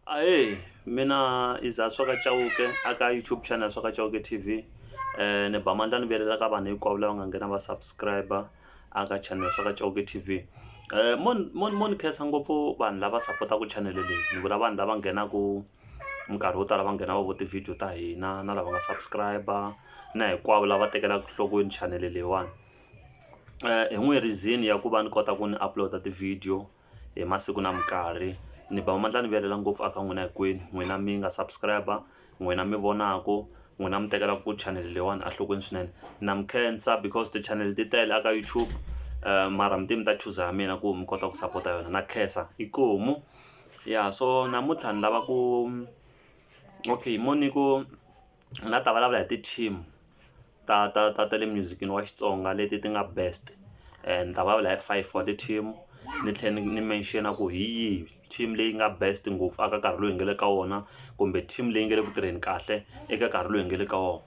Hey, mina iza Swaka Chauke aka YouTube channel Swaka Chauke TV. Ne ba mandla ni belela ka vanhu hinkwavo lava nga nghena va subscriber aka channel Swaka Chauke TV. Mon khensa ngopfu vanhu lava support-aku channel leyi. Ni vula vanhu lava nghenaku minkarhi wo tala va nghena va vo ti-video ta hina na lava nga subscriber na hinkwavo lava tekelaka nhlokweni channel leyiwani. Hi n'wi reason ya ku va ni kota ku ni upload ti-video hi masiku na minkarhi. Ni ba mandla ni velela ngopfu aka n'wina hinkwenu n'wina mi nga subscriber n'wina mi vonaku n'wina mi tekelaka ku channel leyiwani enhlokweni swinene na mi khensa because ti-channel ti tele aka YouTube mara mi ta chuza ya mina ku mi kota ku support yona na khensa ikomu ya so namuntlha ni lava ku okay moni ku na ta vulavula hi ti-team ta le musicini wa Xitsonga leti ti nga best and ta vulavula hi 5 wa ti-team ni tlhela ni mention ku hi yihi team leyi nga best ngopfu aka nkarhi lowu hi nga le ka wona kumbe team leyi nga le ku tirheni kahle eka nkarhi lowu hi nga le ka wona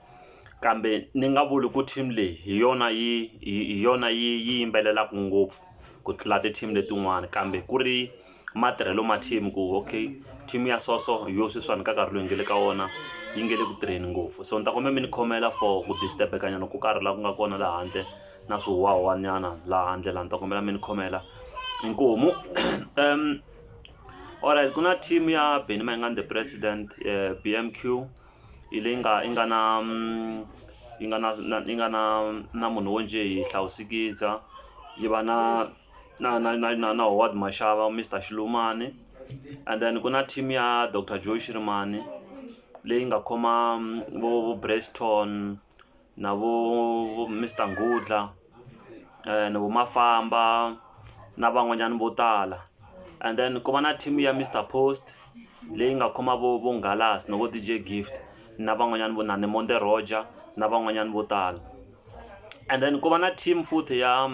kambe ni nga vuli ku team leyi hi yona yi yimbelelaka ngopfu ku tlula ti-team letin'wana kambe ku ri matirhelo ma team ku okay team ya soso hi yo sweswiwani ka nkarhi lowu hi nga le ka wona yi nga le ku tirheni ngopfu so ni ta kombela mi ni khomela for ku disturb-ekanyana ku karhi laha ku nga kona laha handle na swiwawanyana laha handle laha ni ta kombela mi ni khomela inkomu alright ku na team ya Benny Mayengani the president BMQ leyi nga na munhu wo nje hi Hlawusikiza yi va na Howard Mashava Mr Shirimani and then ku na team ya Dr Joe Shirimani leyi nga khoma vo Breston na vo Mr Ngudla na vo Mafamba na van'wanyana vo tala and then ku va na team ya Mr Post leyi nga khoma vo Ngalas na vo DJ Gift na van'wanyana vo Nane Monde Roger na van'wanyana vo tala and then ku va na team futhi ya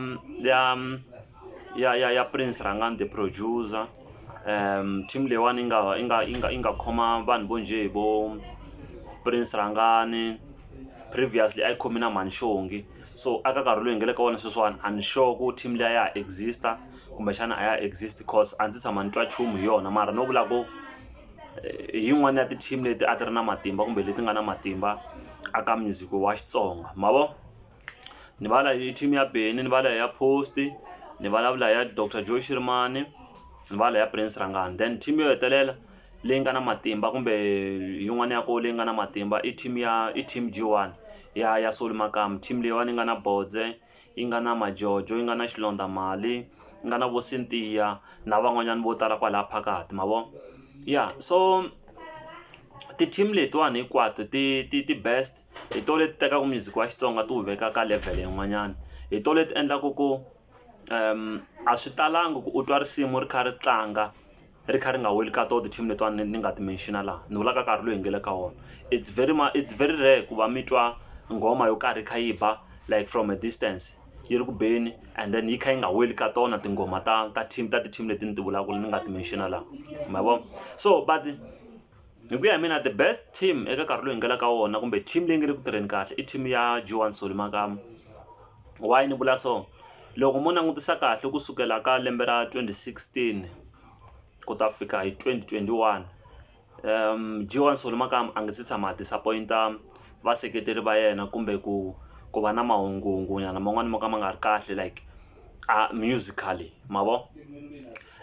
Prince Rhangani the producer team leyiwani inga khoma vanhu vo nje vo Prince Rhangani previously I khome na Manshongi so aka nkarhi lowu hi nga le ka wona sweswiwani a ni sure ku team leyi ya exista kumbexana a ya exist cause a ndzi tshama ni twa nchumu hi yona mara no vula ku hi yin'wana ya ti-team leti a ti ri na matimba kumbe leti nga na matimba aka music wa Xitsonga mavo ni vulavula hi team ya Benny ni vulavula ya Post ni vulavula ya Dr Joe Shirimani ni vulavula ya Prince Rhangani then team yo hetelela leyi nga na matimba kumbe yin'wana ya ko leyi nga na matimba i team G1 ya Soul Makam team leyiwani yi nga na Bodze yi nga na Majojo yi nga na Xilonda Mali yi nga na vo Cynthia na van'wanyana vo tala kwalaha phakati mavo yeah so ti-team letiwani hinkwato ti best hi to leti tekaka music wa Xitsonga ti wu veka ka level yin'wanyana hi to leti endlaku ku a swi talangi ku u twa risimu ri kha ri tlanga ri kha ri nga weli ka to ti-team letiwani ni nga ti mention laha ni vulaka nkarhi lowu hi nga le ka wona it's very rare ku va mi twa nghoma yo karhi kha yi ba like from a distance yi ri ku beni and then yi kha yi nga weli ka tona tinghoma ta ti-team leti ni ti vulaka ni nga ti mention laha ma vo so but hi ku ya mina the best team eka nkarhi lowu hi nga le ka wona kumbe team leyi nga le ku tirheni kahle i team ya G1 Soul Makam why ni vula so loko mo langutisa kahle kusukela ka lembe ra 2016 ku ta fika hi 2021 G1 Soul Makam a nga si tshama disappointa vaseketeri va yena kumbe ku va na mahungunyana man'wani mo ka ma nga ri kahle like musically ma vo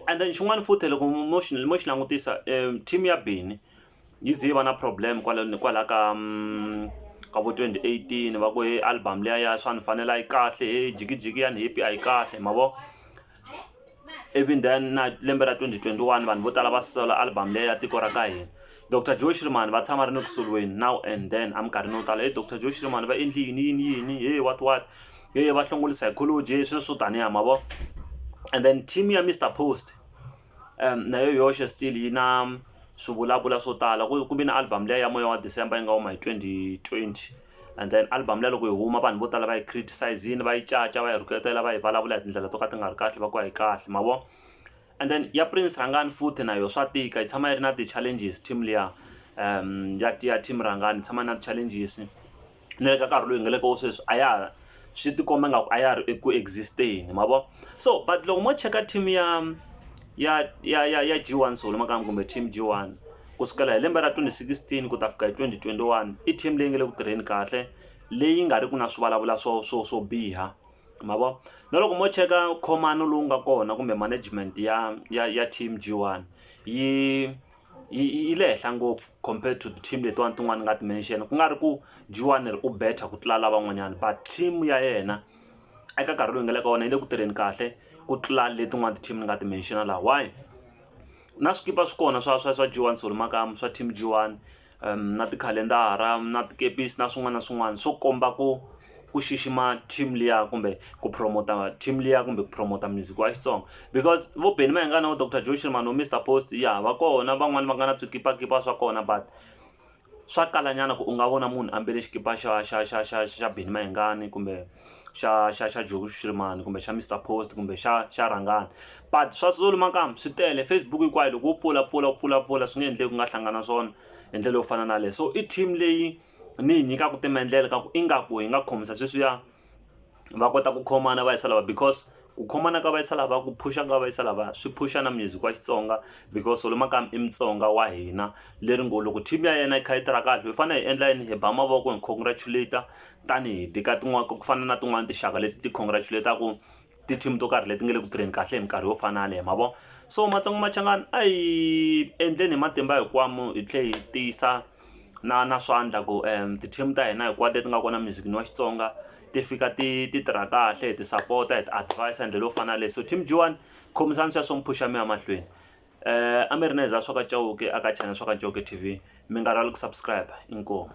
and then xin'wana futhi loko mo xi langutisa team ya Benny yi ze yi va na problem kwala ka vo 2018 va ku he album leya ya swa ni fanela yi kahle jigijigi ya ni happy a yi kahle ma vo even then na lembe ra 2021 vanhu vo tala va sola album leya ya tiko ra ka hina Dr Joe Shirimani va tshama ri ni kusuliweni now and then minkarhi no tala Dr Joe Shirimani va endli yini what va hlongole psychology sweswo swo taniya ma vo and then team ya Mr Post na yoxe still yi na swivulabula swo tala ku vi na album leya ya moya wa December yi nga huma hi 2020 and then album leya loko yi huma vanhu vo tala va yi criticizini va yi caca va yi rhuketela va yi vulavula hi tindlela to ka ti nga ri kahle va ku a yi kahle ma vo and then ya Prince Rhangani futhi na yo swa tika yi tshama yi ri na ti-challenges team leya ya team Rhangani tshama na ti-challenges ni le ka nkarhi lowu hi nga le ka sweswi swi ti komba nga ku a ya ri eku existeni ma vo so but loko mo cheka team ya ya G1 Solo makam kumbe team G1 kusukela hi lembe ra 2016 ku ta fika hi 2021 i team leyi nga le ku tirheni kahle leyi nga ri ku na swivulavula swo biha mavo na loko mo cheka khomano lowu nga kona kumbe management ya team G1 yi le henhla ngopfu compared to team letiwani tin'wani nga ti mention ku nga ri ku G1 ri u better ku tlula lava van'wanyana but team ya yena eka nkarhi lowu nga le ka wona yi le ku tirheni kahle ku tlula letin'wani ti-team ni nga ti mention la why na swikipa swi kona swa G1 Solo makam swa team G1 na tikhalendara na tikepisi na swin'wana na swin'wana swo komba ku xixima team liya kumbe ku promota team liya kumbe ku promota music wa Xitsonga because vo Benny Mayengani vo Dr Joe Shirimani vo Mr Post ya va kona van'wani va nga na swikipakipa swa kona but swa kalanyana ku u nga vona munhu ambele xikipa xa Benny Mayengani kumbe xa Joe Shirimani kumbe xa Mr Post kumbe xa Rhangani but swa Solo makam swi tele Facebook hinkwayo loko u pfula swi nge endleki ku nga hlangana swona hi ndlela yo fana na le so i team leyi ni hi nyikaka timendlele ka ku ingaku hi nga khomisa sweswiya va kota ku khomana va yisa lava because ku khomana ka va yisa lava ku phusha ka va yisa lava swi phusha na music wa Xitsonga because Solo makam i Mutsonga wa hina leri ngo loko team ya yena yi kha yi tirha kahle hi fanele hi endla yini hi ba mavoko hi congratulate tanihi dika tin'wana ku fana na tin'wana tinxaka leti ti congratulate-aku ti-team to karhi leti nga le ku tirheni kahle hi minkarhi yo fana na leyi mavo so Matsonga Machangani a hi endleni hi matimba hinkwamu hi tlhe hi tiyisa na swandla ku ti-team ta hina hinkwato leti nga kona music wa Xitsonga ti fika ti tirha kahle hi ti support hi ti advise ndlela yo fana leyi so team G1 khomisani swa swo phusha mi ya mahlweni a mi ri na hi za swa ka Chauke aka channel swa ka Chauke TV mi nga rivali ku subscribe inkomu.